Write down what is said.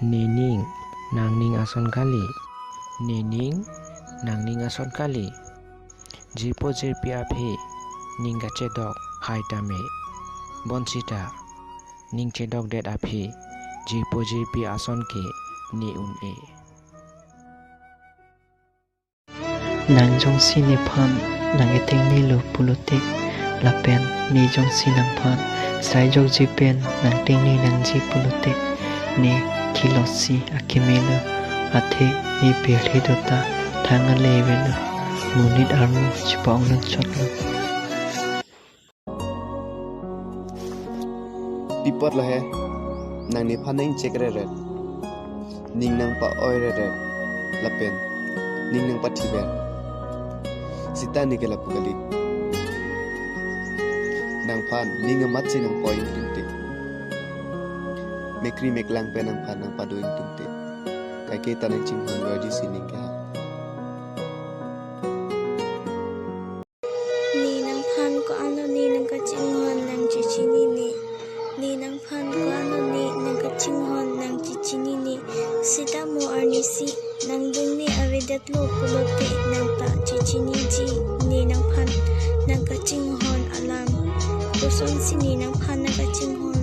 Nining nang ning ason kali. Nining nang ning ason kali. Jipo jirpi aphi ning ga chedok hai tame. Bonsita ning chedok det aphi jipo jirpi ason ke ni un e. Nang jong si ni phan nang eting ni lu pulutik lapen ni jong si nang phan sai jok ji pen nang ting ni nang ji pulutik ni kilosi akimelo athe ni peli dota thanga levelo munit armu chipong nan chotlo Pipot lo he nang ni phan ning chek re re ning nang pa oi re re lapen ning nang pa thiben sita ni ke lapukali nang phan ning mat si nang point tinte mekri meklang pe nang phan nang paduing tinte kai ke tanang ching hon ready sining ka ni nang phan ko ano ni nang ka chinghon nang chichini ni nang phan ko ano ni nang ka chinghon nang chichini ni sita mo arnisi nang dung ni avidat lo pulote nang ta chichini ji ni nang phan nang ka chinghon alam kuson si ni nang phan nang ka chinghon